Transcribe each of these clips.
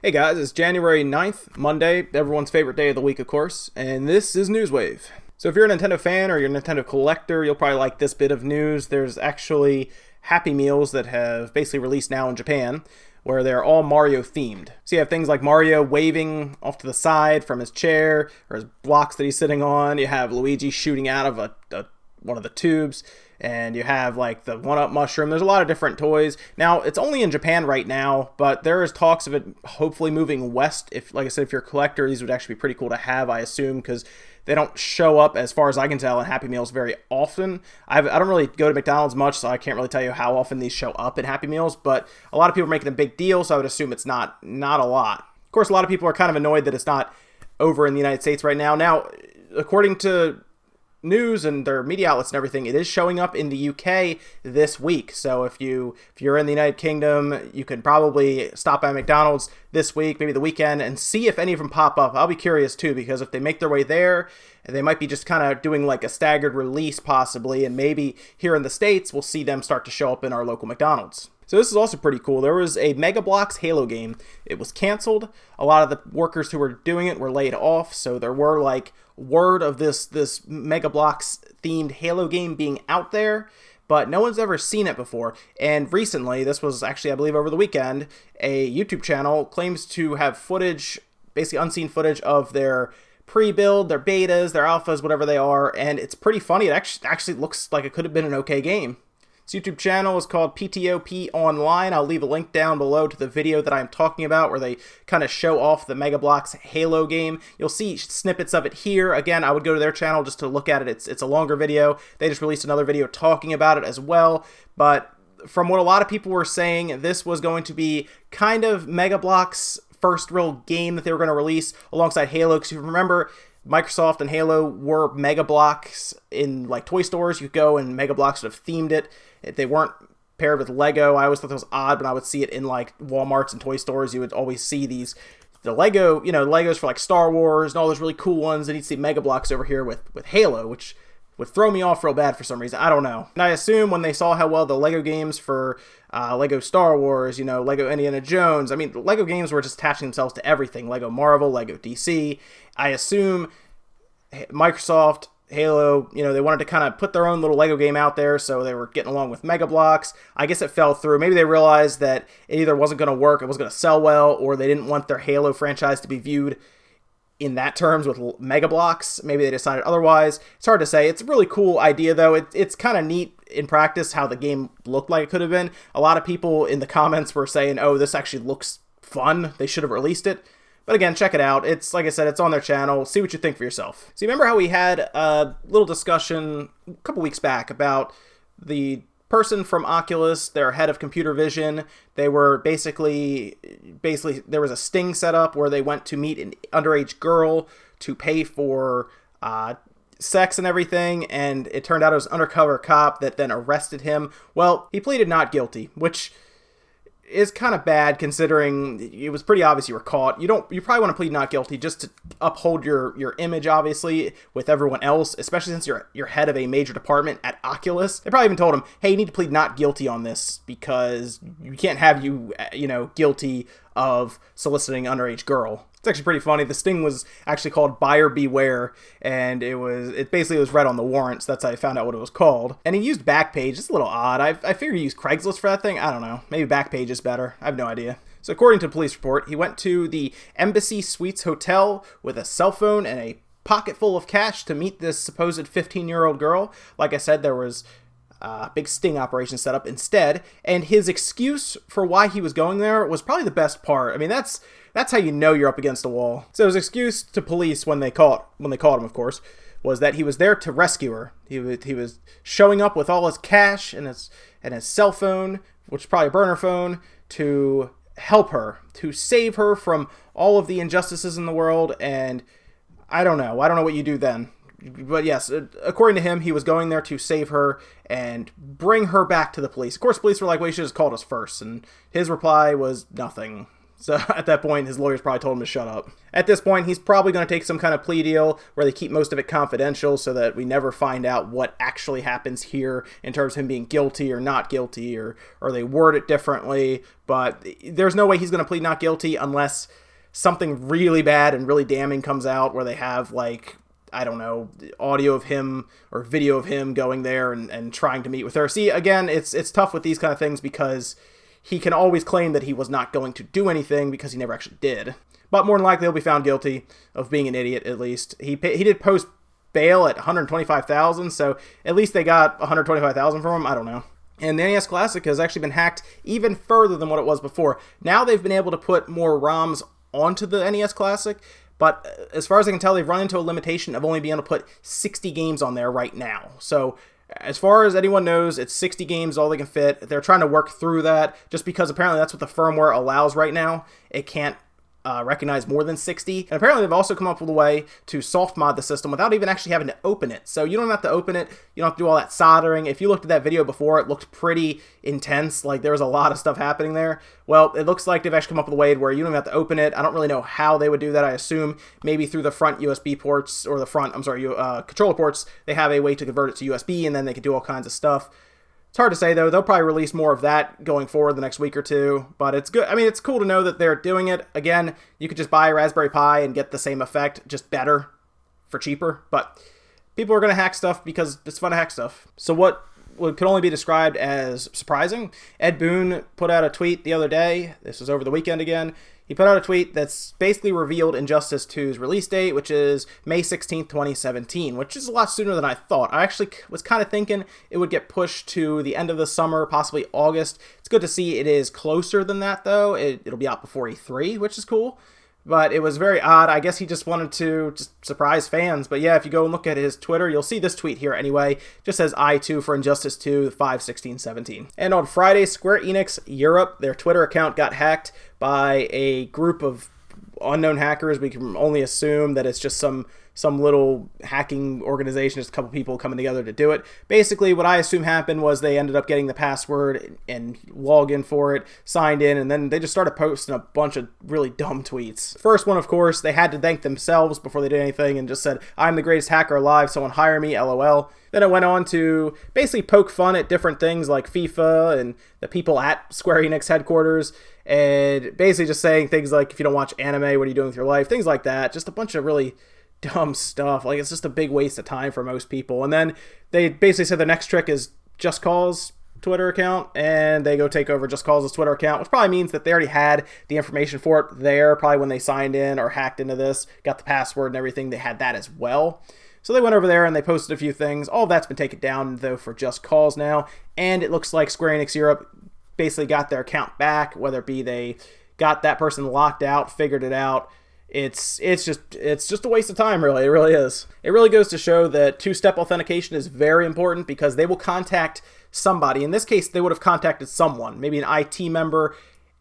Hey guys, it's January 9th, Monday, everyone's favorite day of the week, of course, and this is Newswave. So if you're a Nintendo fan or you're a Nintendo collector, you'll probably like this bit of news. There's actually Happy Meals that have basically released now in Japan, where they're all Mario themed. So you have things like Mario waving off to the side from his chair, or his blocks that he's sitting on. You have Luigi shooting out of one of the tubes, and you have like the 1-Up mushroom. There's a lot of different toys. Now, it's only in Japan right now, but there is talks of it hopefully moving west. If, like I said, if you're a collector, these would actually be pretty cool to have, I assume, because they don't show up, as far as I can tell, in Happy Meals very often. I don't really go to McDonald's much, so I can't really tell you how often these show up in Happy Meals, but a lot of people are making a big deal, so I would assume it's not a lot. Of course, a lot of people are kind of annoyed that it's not over in the United States right now. Now, according to news and their media outlets and everything, it is showing up in the UK this week. So if you're in the United Kingdom, you can probably stop by McDonald's this week, maybe the weekend, and see if any of them pop up. I'll be curious too, because if they make their way there, they might be just kind of doing like a staggered release possibly, and maybe here in the States we'll see them start to show up in our local McDonald's. So this is also pretty cool. There was a Mega Bloks Halo game. It was canceled. A lot of the workers who were doing it were laid off, so there were like word of this Mega Bloks themed Halo game being out there, but no one's ever seen it before. And recently, this was actually, I believe, over the weekend, a YouTube channel claims to have footage, basically unseen footage of their pre-build, their betas, their alphas, whatever they are, and it's pretty funny. It actually looks like it could have been an okay game. This YouTube channel is called PTOP Online. I'll leave a link down below to the video that I'm talking about, where they kind of show off the Mega Bloks Halo game. You'll see snippets of it here. Again, I would go to their channel just to look at it. It's a longer video. They just released another video talking about it as well. But from what a lot of people were saying, this was going to be kind of Mega Bloks' first real game that they were going to release alongside Halo. Because if you remember, Microsoft and Halo were Mega Bloks in like toy stores. You could go and Mega Bloks would have themed it. If they weren't paired with Lego, I always thought that was odd, but I would see it in like Walmarts and toy stores. You would always see the Lego, Legos for like Star Wars and all those really cool ones, and you'd see Mega Bloks over here with Halo, which would throw me off real bad for some reason. I don't know. And I assume when they saw how well the Lego games for Lego Star Wars, Lego Indiana Jones, the Lego games were just attaching themselves to everything. Lego Marvel, Lego DC. I assume Microsoft, Halo, they wanted to kind of put their own little Lego game out there, so they were getting along with Mega Bloks. I guess it fell through. Maybe they realized that it either wasn't going to work, it wasn't going to sell well, or they didn't want their Halo franchise to be viewed in that terms with Mega Bloks. Maybe they decided otherwise. It's hard to say. It's a really cool idea, though. It's kind of neat in practice how the game looked like it could have been. A lot of people in the comments were saying, oh, this actually looks fun. They should have released it. But again, check it out. It's, like I said, it's on their channel. See what you think for yourself. So you remember how we had a little discussion a couple weeks back about the person from Oculus, their head of computer vision. They were basically there was a sting set up where they went to meet an underage girl to pay for sex and everything, and it turned out it was an undercover cop that then arrested him. Well, he pleaded not guilty, which is kind of bad considering it was pretty obvious you were caught. You probably want to plead not guilty just to uphold your image, obviously, with everyone else, especially since you're head of a major department at Oculus. They probably even told him, hey, you need to plead not guilty on this because you can't have you guilty of soliciting an underage girl. It's actually pretty funny. The sting was actually called Buyer Beware, and it basically was read on the warrants. That's how I found out what it was called. And he used Backpage. It's a little odd. I figured he used Craigslist for that thing. I don't know. Maybe Backpage is better. I have no idea. So according to a police report, he went to the Embassy Suites Hotel with a cell phone and a pocket full of cash to meet this supposed 15-year-old girl. Like I said, there was big sting operation set up instead, and his excuse for why he was going there was probably the best part. That's how you know you're up against a wall. So his excuse to police when they caught him, of course, was that he was there to rescue her. He was showing up with all his cash and his cell phone, which is probably a burner phone, to help her, to save her from all of the injustices in the world. And I don't know what you do then. But yes, according to him, he was going there to save her and bring her back to the police. Of course, police were like, well, you should have called us first. And his reply was nothing. So at that point, his lawyers probably told him to shut up. At this point, he's probably going to take some kind of plea deal where they keep most of it confidential so that we never find out what actually happens here in terms of him being guilty or not guilty, or they word it differently. But there's no way he's going to plead not guilty unless something really bad and really damning comes out where they have, like, I don't know, audio of him or video of him going there and trying to meet with her. See, again, it's tough with these kind of things because he can always claim that he was not going to do anything because he never actually did. But more than likely, he'll be found guilty of being an idiot, at least. He did post bail at $125,000, so at least they got $125,000 from him. I don't know. And the NES Classic has actually been hacked even further than what it was before. Now they've been able to put more ROMs onto the NES Classic, but as far as I can tell, they've run into a limitation of only being able to put 60 games on there right now. So as far as anyone knows, it's 60 games, all they can fit. They're trying to work through that just because apparently that's what the firmware allows right now. It can't recognize more than 60. And apparently they've also come up with a way to soft mod the system without even actually having to open it. So you don't have to open it. You don't have to do all that soldering. If you looked at that video before, it looked pretty intense. Like there was a lot of stuff happening there. Well, it looks like they've actually come up with a way where you don't have to open it. I don't really know how they would do that. I assume maybe through the front USB ports or the front, controller ports, they have a way to convert it to USB and then they can do all kinds of stuff. It's hard to say, though. They'll probably release more of that going forward the next week or two, but it's good. I mean, it's cool to know that they're doing it. Again, you could just buy a Raspberry Pi and get the same effect, just better for cheaper, but people are going to hack stuff because it's fun to hack stuff. So what could only be described as surprising, Ed Boon put out a tweet the other day. This was over the weekend again. He put out a tweet that's basically revealed Injustice 2's release date, which is May 16th, 2017, which is a lot sooner than I thought. I actually was kind of thinking it would get pushed to the end of the summer, possibly August. It's good to see it is closer than that, though. It'll be out before E3, which is cool. But it was very odd. I guess he just wanted to just surprise fans. But yeah, if you go and look at his Twitter, you'll see this tweet here anyway. It just says I2 for Injustice 2, 5/16/17. And on Friday, Square Enix Europe, their Twitter account got hacked by a group of unknown hackers. We can only assume that it's just some little hacking organization, just a couple people coming together to do it. Basically, what I assume happened was they ended up getting the password and login for it, signed in, and then they just started posting a bunch of really dumb tweets. First one, of course, they had to thank themselves before they did anything and just said, "I'm the greatest hacker alive, someone hire me, LOL." Then it went on to basically poke fun at different things like FIFA and the people at Square Enix headquarters, and basically just saying things like, if you don't watch anime, what are you doing with your life? Things like that. Just a bunch of really dumb stuff. Like, it's just a big waste of time for most people. And then they basically said the next trick is Just Cause Twitter account, and they go take over Just Cause's Twitter account, which probably means that they already had the information for it there, probably when they signed in or hacked into this, got the password and everything, they had that as well. So they went over there and they posted a few things. All of that's been taken down, though, for Just Cause now, and it looks like Square Enix Europe basically got their account back, whether it be they got that person locked out, figured it out. It's just a waste of time, really. It really is. It really goes to show that two-step authentication is very important because they will contact somebody. In this case, they would have contacted someone, maybe an IT member,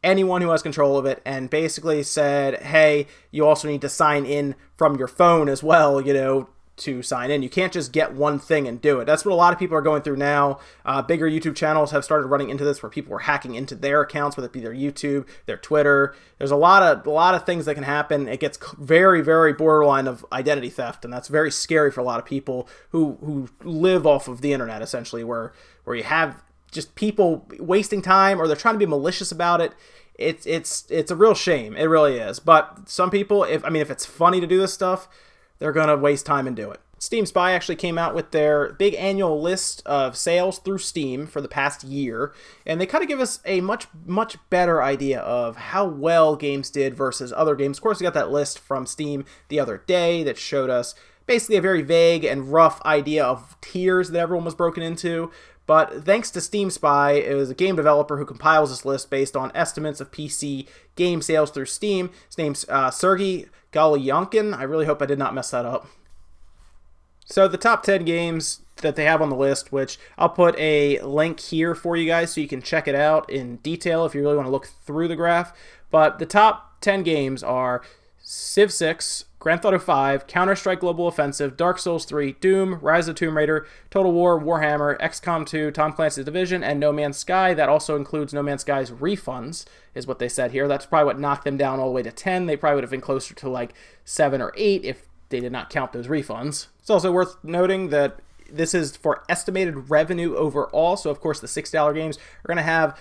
anyone who has control of it, and basically said, hey, you also need to sign in from your phone as well, to sign in. You can't just get one thing and do it. That's what a lot of people are going through now. Bigger YouTube channels have started running into this where people are hacking into their accounts, whether it be their YouTube, their Twitter. There's a lot of things that can happen. It gets very, very borderline of identity theft, and that's very scary for a lot of people who live off of the internet, essentially, where you have just people wasting time or they're trying to be malicious about it. It's a real shame. It really is. But some people, if it's funny to do this stuff, they're going to waste time and do it. Steam Spy actually came out with their big annual list of sales through Steam for the past year, and they kind of give us a much, much better idea of how well games did versus other games. Of course, we got that list from Steam the other day that showed us basically a very vague and rough idea of tiers that everyone was broken into. But thanks to Steam Spy, it was a game developer who compiles this list based on estimates of PC game sales through Steam. His name's Sergey Galyankin. I really hope I did not mess that up. So the top 10 games that they have on the list, which I'll put a link here for you guys so you can check it out in detail if you really want to look through the graph. But the top 10 games are Civ 6, Grand Theft Auto 5, Counter-Strike Global Offensive, Dark Souls 3, Doom, Rise of the Tomb Raider, Total War, Warhammer, XCOM 2, Tom Clancy's Division, and No Man's Sky. That also includes No Man's Sky's refunds, is what they said here. That's probably what knocked them down all the way to 10. They probably would have been closer to like 7 or 8 if they did not count those refunds. It's also worth noting that this is for estimated revenue overall, so of course the $6 games are going to have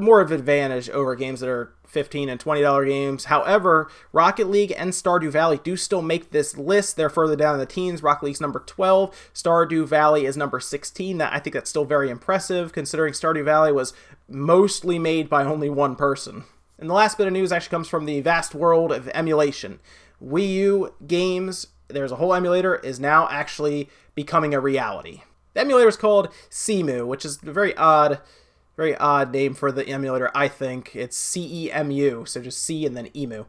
more of an advantage over games that are $15 and $20 games. However, Rocket League and Stardew Valley do still make this list. They're further down in the teens. Rocket League's number 12. Stardew Valley is number 16. I think that's still very impressive, considering Stardew Valley was mostly made by only one person. And the last bit of news actually comes from the vast world of emulation. Wii U games, there's a whole emulator, is now actually becoming a reality. The emulator is called CEMU, which is a very odd name for the emulator, I think. It's CEMU, so just C and then EMU.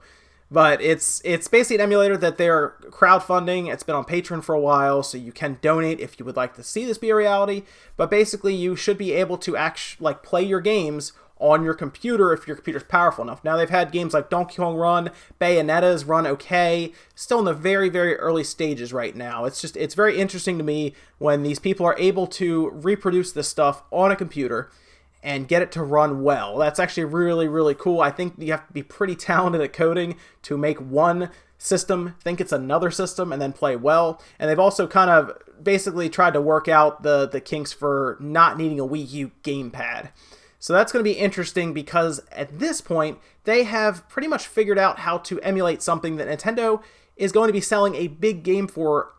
But it's basically an emulator that they're crowdfunding. It's been on Patreon for a while, so you can donate if you would like to see this be a reality. But basically, you should be able to play your games on your computer if your computer's powerful enough. Now, they've had games like Donkey Kong run, Bayonetta's run okay, still in the very, very early stages right now. It's very interesting to me when these people are able to reproduce this stuff on a computer and get it to run well. That's actually really, really cool. I think you have to be pretty talented at coding to make one system think it's another system and then play well. And they've also kind of basically tried to work out the kinks for not needing a Wii U gamepad. So that's going to be interesting because at this point, they have pretty much figured out how to emulate something that Nintendo is going to be selling a big game for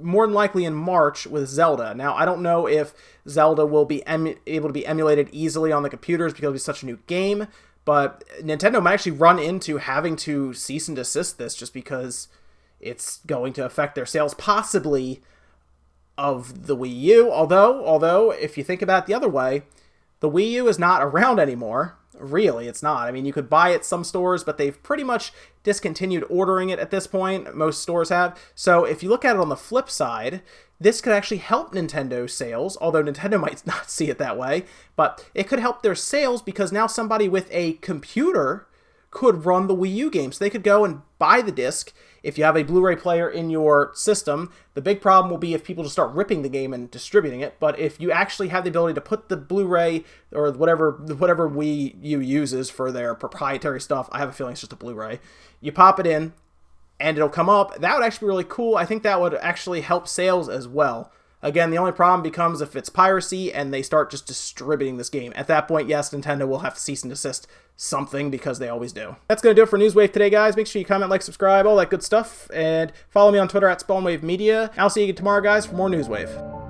more than likely in March with Zelda. Now, I don't know if Zelda will be able to be emulated easily on the computers because it's such a new game, but Nintendo might actually run into having to cease and desist this just because it's going to affect their sales, possibly, of the Wii U. Although, if you think about it the other way, the Wii U is not around anymore. Really, it's not. I mean, you could buy it at some stores, but they've pretty much discontinued ordering it at this point. Most stores have. So if you look at it on the flip side, this could actually help Nintendo's sales, although Nintendo might not see it that way. But it could help their sales because now somebody with a computer could run the Wii U game. So they could go and buy the disc if you have a Blu-ray player in your system. The big problem will be if people just start ripping the game and distributing it. But if you actually have the ability to put the Blu-ray or whatever Wii U uses for their proprietary stuff, I have a feeling it's just a Blu-ray, you pop it in and it'll come up. That would actually be really cool. I think that would actually help sales as well. Again, the only problem becomes if it's piracy and they start just distributing this game. At that point, yes, Nintendo will have to cease and desist something because they always do. That's going to do it for Newswave today, guys. Make sure you comment, like, subscribe, all that good stuff. And follow me on Twitter at SpawnWaveMedia. I'll see you tomorrow, guys, for more Newswave.